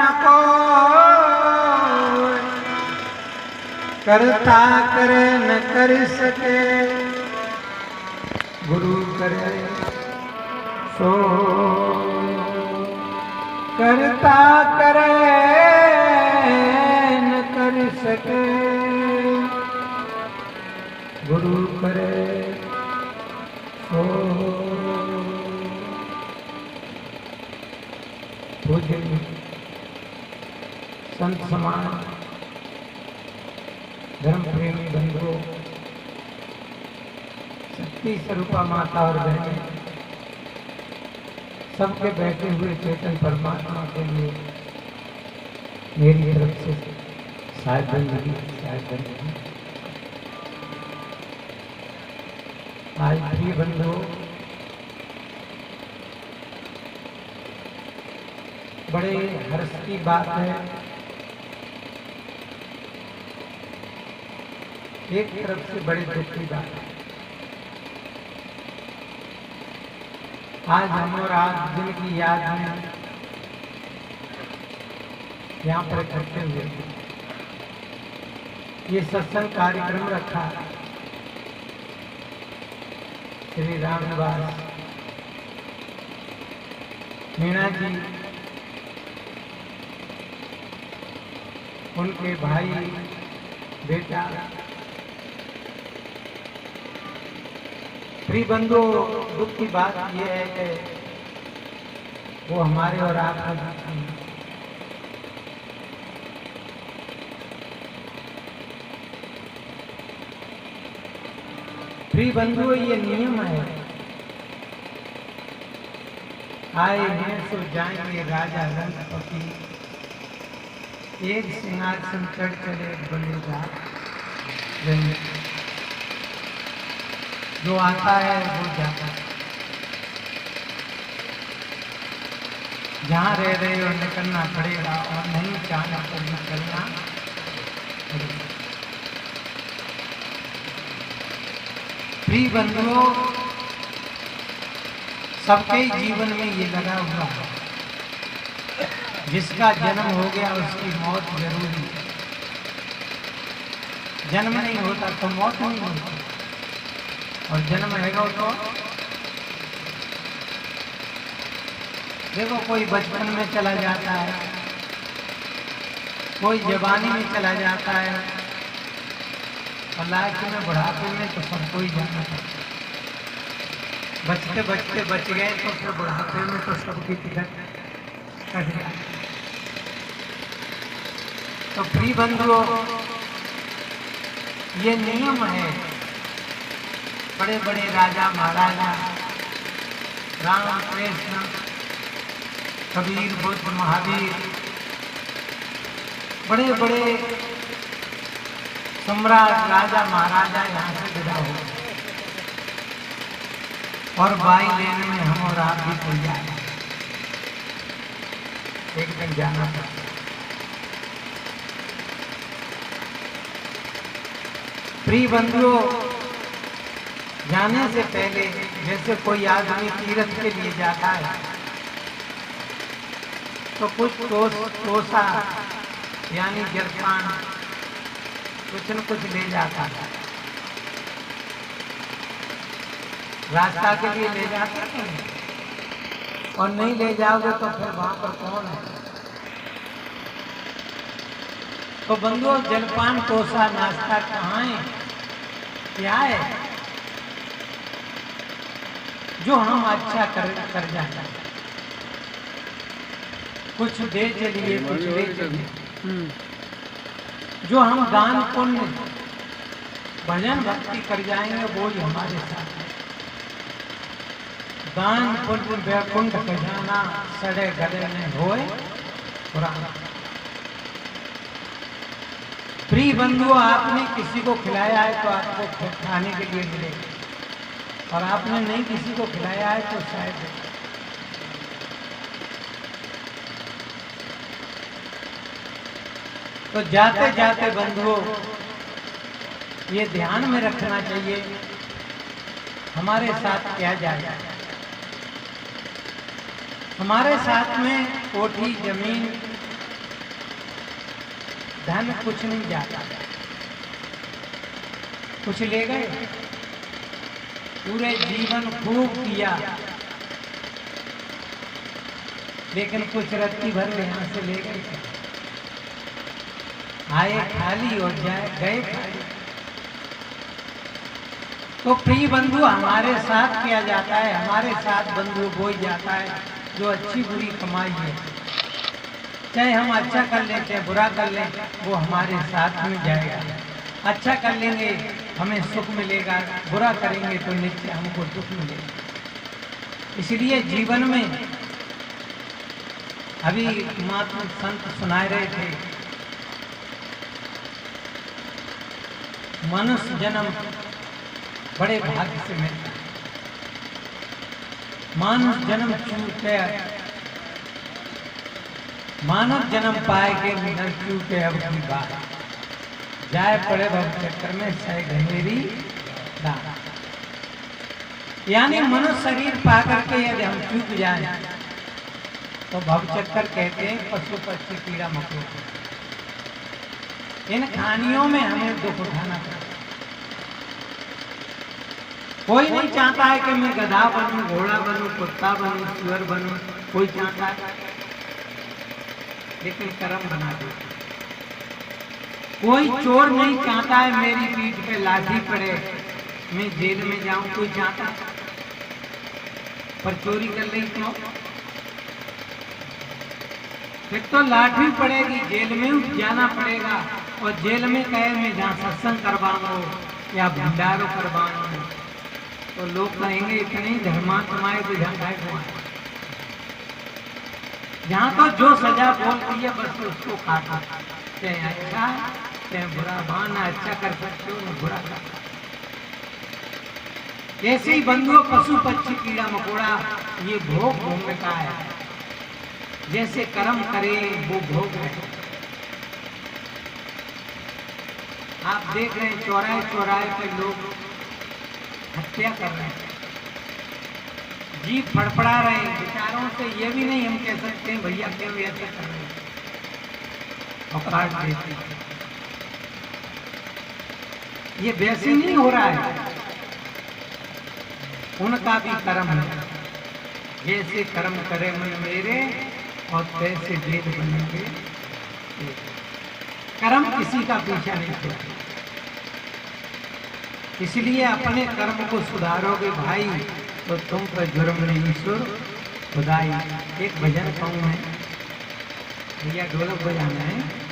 न को करता करे न कर सके, गुरु करे सो करता करे न कर सके, गुरु करे सो। पूज्य संत समाज, धर्म प्रेमी बंधुओं, शक्ति स्वरूपा माता और बहनें, सबके बैठे हुए चेतन परमात्मा के लिए मेरी तरफ से शायद बंदगी। आज प्रिय बंधुओं, बड़े हर्ष की बात है, एक तरफ से बड़े दुख की बात है। आज हम और आज जिनकी याद में यहाँ पर इकट्ठे हुए, ये सत्संग कार्यक्रम रखा श्री रामनिवास मीणा जी, उनके भाई बेटा। प्रिय बंधु, दुख की बात यह है कि वो हमारे और आपका प्रिय बंधु, ये नियम है, आए हैं सो जाएंगे राजा रंगपति, एक सिंहासन चढ़ चले बनेगा रंग। जो आता है वो जाता है, जहाँ रह रहे हो निकलना पड़ेगा और नहीं चाहना तो निकलना पड़ेगा। प्रिय बंधुओं, सबके जीवन में ये लगा हुआ है, जिसका जन्म हो गया उसकी मौत जरूरी है। जन्म नहीं होता तो मौत नहीं होती, और जन्म रहेगा तो देखो, कोई बचपन में चला जाता है, कोई जवानी में चला जाता है, और लास्ट में बुढ़ापे में तो सबको ही जाना पड़ता। बचते बचते बच गए तो फिर बुढ़ापे में तो सबकी टिकट कट जाए। तो प्रिय बंधुओं, ये नियम है। बड़े बड़े राजा महाराजा, राम कृष्ण कबीर बुद्ध महावीर, बड़े बड़े सम्राट राजा महाराजा यहाँ से विदा हो, और बाई लेने में हम और आप भी तैयार हैं। एक दिन जाना पड़ता। प्रिय बंधुओं, जाने से पहले जैसे कोई आदमी तीर्थ के लिए जाता है तो कुछ तोसा यानी जलपान कुछ न कुछ ले जाता है, रास्ता के लिए ले जाते हैं, और नहीं ले जाओगे तो फिर वहां पर कौन है। तो बंधुओं, जलपान तोसा नाश्ता कहाँ है, क्या है जो हम अच्छा कर जाते हैं। कुछ दे चलिए, कुछ ले चलिए। जो हम दान पुण्य भजन भक्ति कर जाएंगे वो ही हमारे साथ है। दान पुण्य वैकुंठ खजाना सड़े गले में होए पुराना। प्रिय बंधुओं, आपने किसी को खिलाया है तो आपको खाने के लिए मिलेगा, और आपने नहीं किसी को खिलाया है तो शायद। तो जाते जाते बंधुओं, ये ध्यान में रखना चाहिए हमारे साथ क्या जाएगा। हमारे साथ में कोठी जमीन धन कुछ नहीं जाता, कुछ ले गए, पूरे जीवन खूब किया, लेकिन कुछ रत्ती भर यहाँ से ले गए, आए खाली और जाए गए खाली। तो प्रिय बंधु हमारे साथ किया जाता है, हमारे साथ बंधु बोई जाता है जो अच्छी बुरी कमाई है, चाहे हम अच्छा कर लें चाहे बुरा कर लें, वो हमारे साथ में जाएगा। अच्छा कर लेंगे हमें सुख मिलेगा, बुरा करेंगे तो निश्चय हमको दुख मिलेगा। इसलिए जीवन में अभी महात्मा संत सुनाए रहे थे, मनुष्य जन्म बड़े भाग्य से मिलता है, मानुष जन्म चूके, मानव जन्म पाए के न चूके अब की बात, जाए पड़े भव चक्कर में सह घनेरी दार। यानी मनुष्य शरीर पा करके यदि हम चूक जाए तो भव चक्कर कहते हैं पशु पक्षी कीड़ा मकोड़ा, इन कहानियों में हमें दुख उठाना पड़ता। कोई नहीं चाहता है कि मैं गधा बनूं, घोड़ा बनूं, कुत्ता बनूं, सुअर बनूं, कोई चाहता है, लेकिन कर्म बना दे। कोई चोर नहीं चाहता है मेरी पीठ पे लाठी पड़े, मैं जेल में जाऊं, कोई चाहता है? पर चोरी कर ली तो फिर तो लाठी पड़ेगी, जेल में जाना पड़ेगा, और जेल में कहे मैं जहाँ सत्संग करवाऊंगा या भंडारों करवाऊंगा, तो लोग कहेंगे इतनी धर्मांत कमाए तो झंडाए कमाए। जहाँ तो जो सजा बोलती है बस उसको काटा, चाहे अच्छा चाहे बुरा, बहाना अच्छा कर सकते हो न बुरा कर सकते। ऐसे ही बंधुओं पशु पक्षी कीड़ा मकोड़ा ये भोग भोगने का है, जैसे कर्म करे वो भोग है। आप देख रहे हैं चौराहे चौराहे पे लोग हत्या कर रहे हैं, जीव फड़फड़ा रहे हैं, विचारों से ये भी नहीं हम कह सकते हैं भैया क्यों ऐसा कर रहे हैं, और काट देते हैं। ये वैसे नहीं हो रहा है, उनका भी कर्म है, जैसे कर्म करे मन मेरे और तैसे वेद बनेंगे। कर्म किसी का पीछा नहीं छोड़ता, इसलिए अपने कर्म को सुधारोगे भाई तो तुम पर जुर्म नहीं सुर खुदाई। एक भजन कहूँ मैं, भैया ढोलक बजाना है।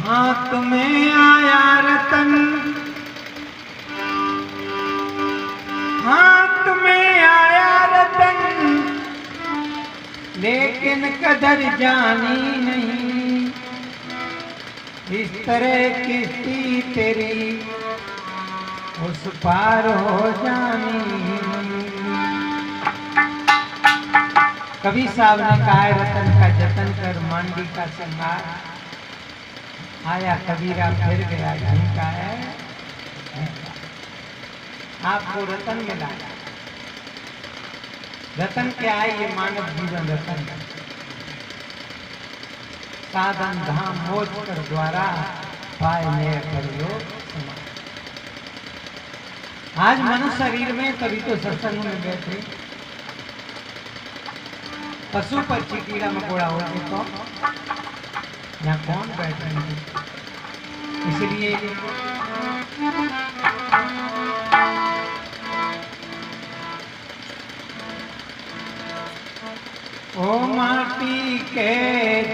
हाथ में आया रतन, हाथ में आया रतन, लेकिन कदर जानी नहीं, इस तरह किस्ती तेरी उस पार हो जानी नहीं। कबीर साहब ने कहा है रतन का जतन कर मांडी का श्रृंगार, आया कबीरा फिर गया झुमका है, आपको रतन मिला। रतन क्या है? ये मानव जीवन रतन, साधन धाम मोज कर द्वारा पाए नए कर लो समान। आज मनुष्य शरीर में कभी तो सत्संग में बैठे, पशु पक्षी कीड़ा मकोड़ा होते तो यहाँ कौन बैठेंगे? इसलिए ओ माटी के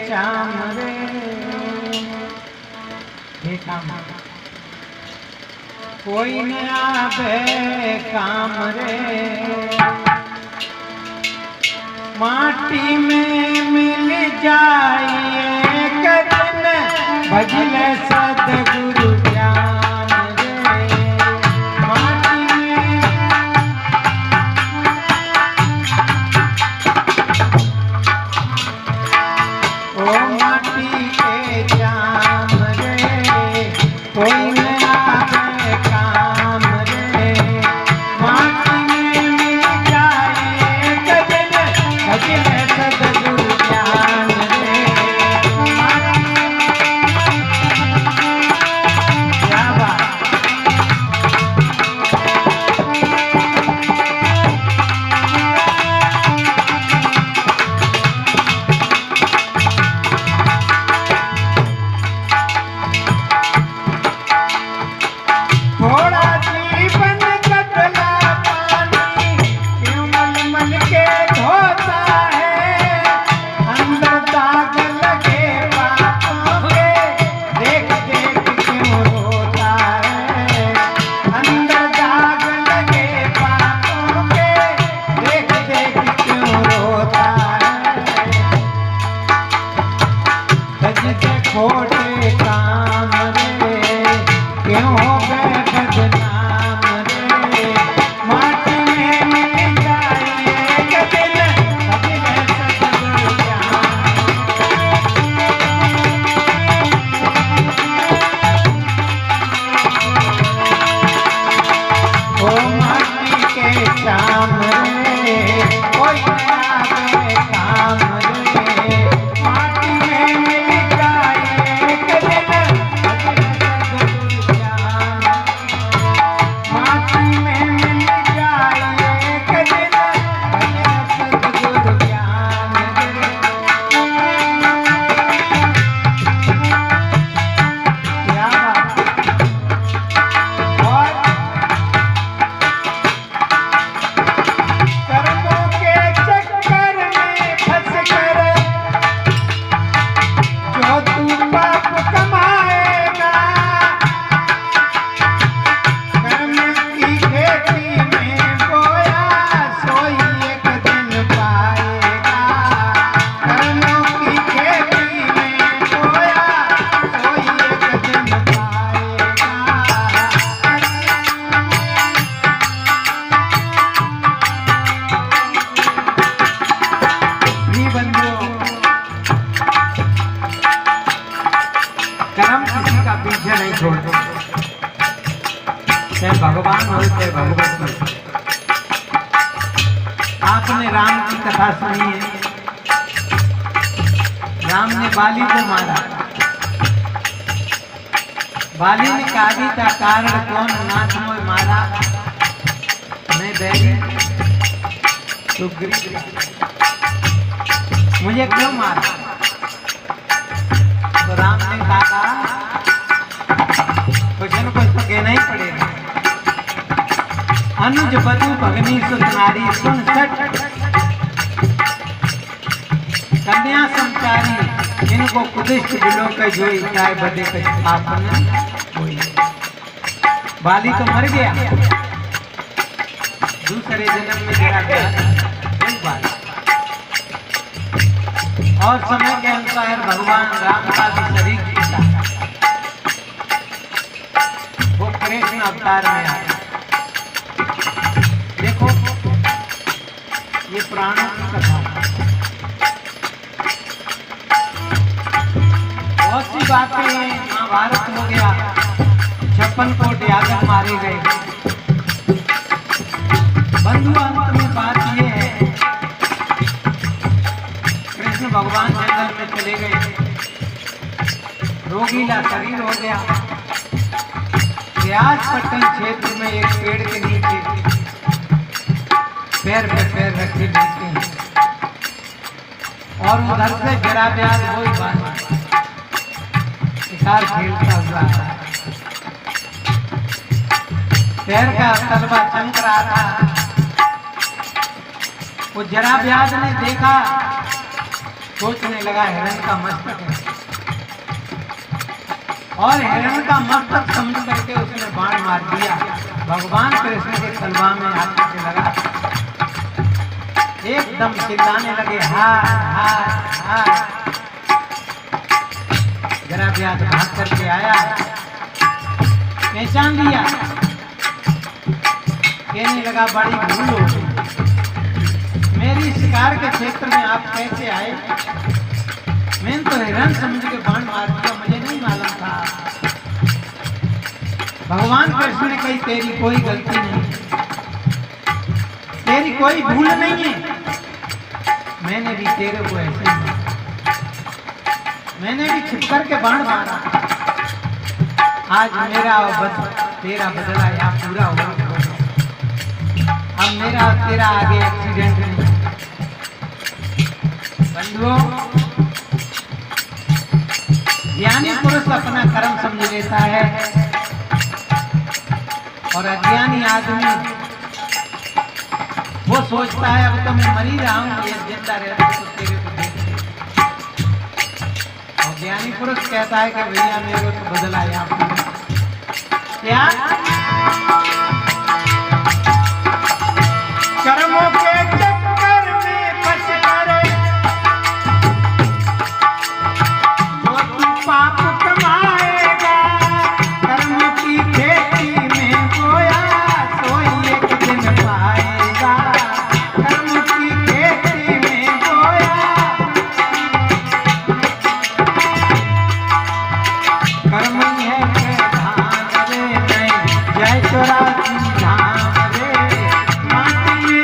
चामरे, हे काम कोई न आवे काम रे, माटी में मिल जाइए कदन भजल सतगुरु ज्ञान रे। माटी में काम रे, कोई न आवे काम रे, माटी में मिल जाए एक दिन सतगुरु ज्ञान, माटी में मिल जाए एक दिन सतगुरु ज्ञान रे। क्या और कर्मों के चक्कर में फंस कर जो तू पाप कमाएगा, कर्म की खेती में बोया सोई एक दिन पाएगा, कर्मों की खेती में बोया सोई एक दिन पाएगा। प्रिय बंधुओं, कर्म किसी का पीछे नहीं छोड़ते, चाहे भगवान हो चाहे भगवत हो। आपने राम की कथा सुनी है, राम ने बाली को मारा, बाली ने कहा था कारण कौन नाथ मोय मारा, मैं बैरी सुग्रीव, मुझे क्यों मारा? तो राम ने कहा कुछ न कुछ तो कहना ही पड़ेगा। अनुज बधु भगनी सुत नारी सुन सट, कन्या संचारी इनको कुदिष्ट बिलो के जोई, चाहे बदे के आपन कोई। बाली तो मर गया, दूसरे जन्म में जरा वही बात। और समय के अनुसार भगवान राम का भी शरीर टूटा, वो कृष्ण अवतार में आया। देखो ये पुराणों की कथा है, बहुत सी बातें। महाभारत हो गया, 56 कोट यादव मारे गए। बंधु अंत में बात ये है, कृष्ण भगवान जंगल में चले गए, रोगीला शरीर हो गया। व्यासपट्टन क्षेत्र में एक पेड़ के नीचे पैर पे पैर रखे बैठे हैं, और उधर से जरा ब्याज वही बात शिकार खेलता हुआ था। पैर का तलवा चमक रहा था, वो जरा ब्याज ने देखा, सोचने लगा हिरण का मस्तक है, और हिरण का मस्तक समझ करके उसने बाण मार दिया। भगवान कृष्ण के तलवा में हाथ से लगा, एकदम चिल्लाने लगे हाय हाय हाय। जरा ब्याज भाग करके आया, पहचान लिया, कहने लगा बड़ी भूल हो गई, मेरी शिकार के क्षेत्र में आप कैसे आए? मैंने तो हिरण समझ के बाण मार दिया, मुझे नहीं मालूम था। भगवान कृष्ण ने कही तेरी कोई गलती नहीं, तेरी कोई भूल नहीं है, मैंने भी तेरे को ऐसे ही मारा, मैंने भी छिप कर के बाण मारा। आज मेरा तेरा बदला यहाँ पूरा हो गया। अब मेरा तेरा आगे एक्सीडेंट नहीं। बंधुओं, ज्ञानी पुरुष अपना कर्म समझ लेता है, और अज्ञानी आदमी वो सोचता है अब तो मैं मर ही रहा हूं, ये जिंदा रहता तो तेरे को देख। और ज्ञानी पुरुष कहता है कि भैया मेरे को तो बदला यहाँ क्या कर्मों के चक्कर में फंस कर जो तू पाप कमाएगा, कर्म की खेती में बोया सोई एक दिन पाएगा, कर्म की खेती में बोया, कर्म है धान रे नहीं जय चौरासी धाम रे, माटी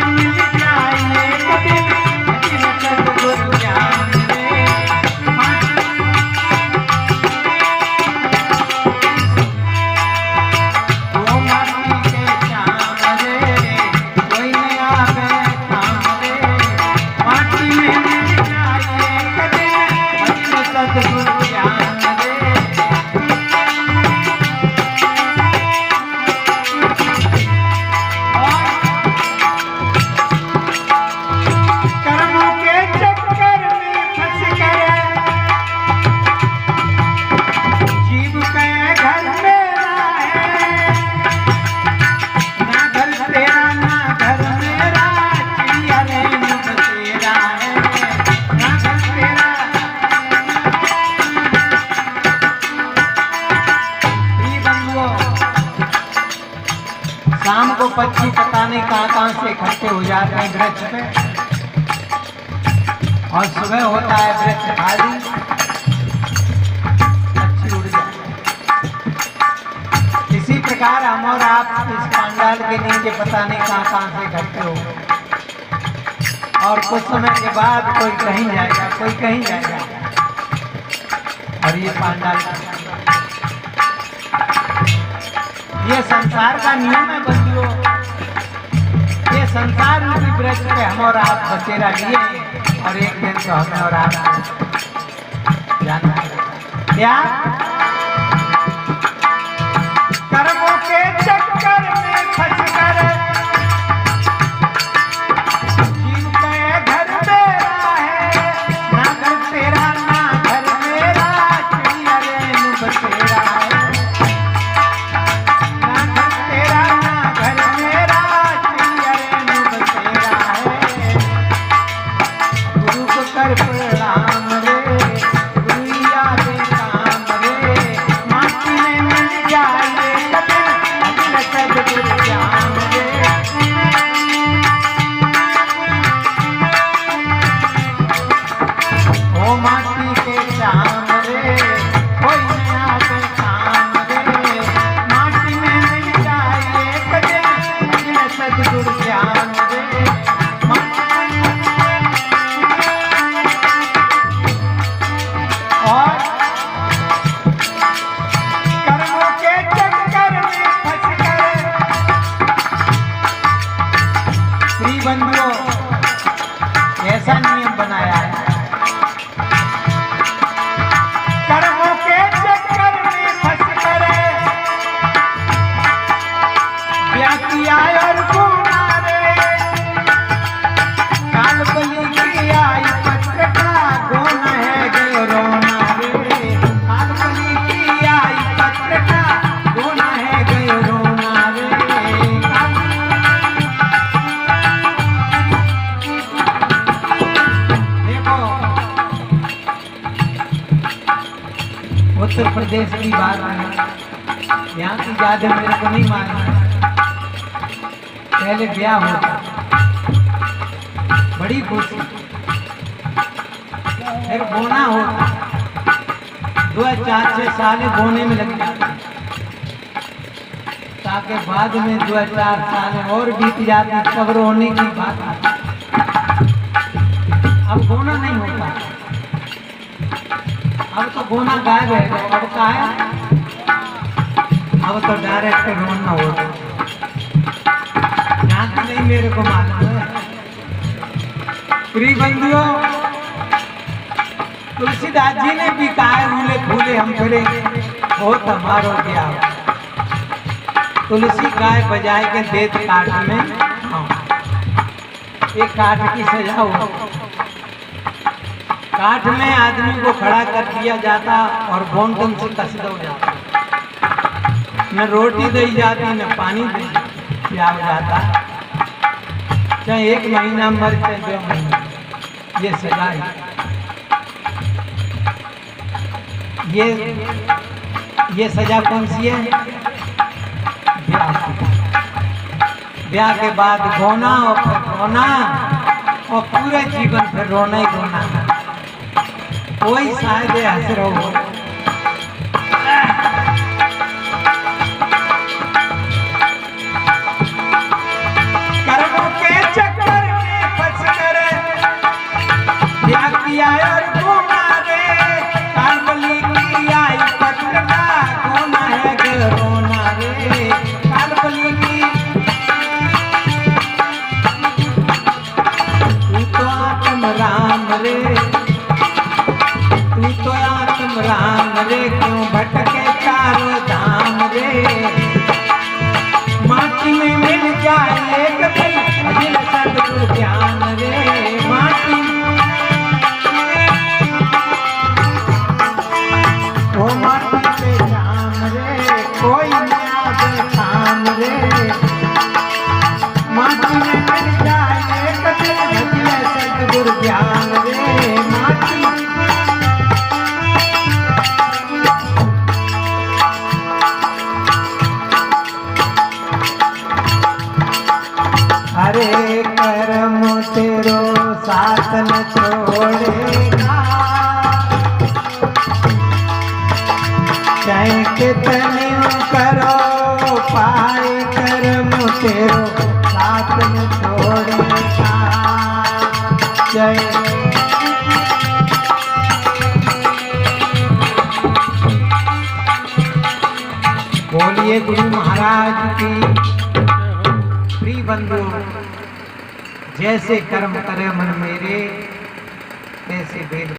हो जाते हैं वृक्ष पे और सुबह होता है वृक्ष खाली, पक्षी उड़ जाते हैं। इसी प्रकार हम और आप इस पांडाल के नीचे पता नहीं कहाँ से इकट्ठे हो, और कुछ समय के बाद कोई कहीं जाएगा, कोई कहीं जाएगा, और ये पांडाल ये संसार का नियम है बंधुओं। ये संसार रूपी वृक्ष पे हम और आप बसेरा लिए, और एक दिन तो हमें और आप जाना है। क्या कर्मों के चक्कर में फंस कर जीव के घर मेरा है, ना घर तेरा ना घर मेरा, चिड़िया रेणु बसेरा है। प्रणाम रे गुरुया दे काम रे, माटी में मिल जाए कभी सदगुरु ज्ञान रे। ओ माटी के शाम रे कोई नया दे काम रे, माटी में मिल जाए कभी सदगुरु ज्ञान रे। बंधुओं ऐसा नियम बनाया है, कर्मों के चक्कर में फंस कर ब्याह किया और गुना रे, काल बलि की आई पत्र का गुना है गे रोना रे, काल बलि की आई पत्र का गुना है गे रोना रे। उत्तर प्रदेश की बात है, यहाँ की यादें मेरे को नहीं मालूम। पहले ब्याह होता, बड़ी खुशी, फिर बोना होता, 2-4-6 साल बोने में लग जाते, ताकि बाद में 2-4 साल और बीत जाती, तब रोने की बात आती। अब बोना नहीं होता, अब तो बोना गायब है, अब का है, अब तो डायरेक्ट रोना होता। यहाँ तो नहीं मेरे को मालूम है। प्रिय बंधुओं, तुलसीदास जी ने भी कहा भूले भूले हम फिरे बहुत हमारो क्या, तुलसी गाय बजाए के देत काट में, एक काठ की सजा हो, काठ में आदमी को खड़ा कर दिया जाता और बोनटन से कस दो जाता, न रोटी दी जाती न पानी पिया जाता, चाहे 1 महीना मर चाहे 2 महीना। ये सजा है। ये सजा कौन सी है? ब्याह के बाद रोना और फिर रोना, और पूरे जीवन फिर रोना ही रोना। कोई शायद हंस रहो, कर्मों के चक्कर में फंस कर ब्याह किया और गुना रे, काल बलि की आई पत्र का गुना है गे रोना रे, काल बलि की तू तो आत्म राम रे, तू तो आत्म राम साथ न छोड़ेगा। चाहे कितने करो पाए कर्म तेरो साथ न छोड़ेगा। जय बोलिए गुरु महाराज की। प्रिय बंधु, जैसे कर्म करे मन मेरे, तैसे वेद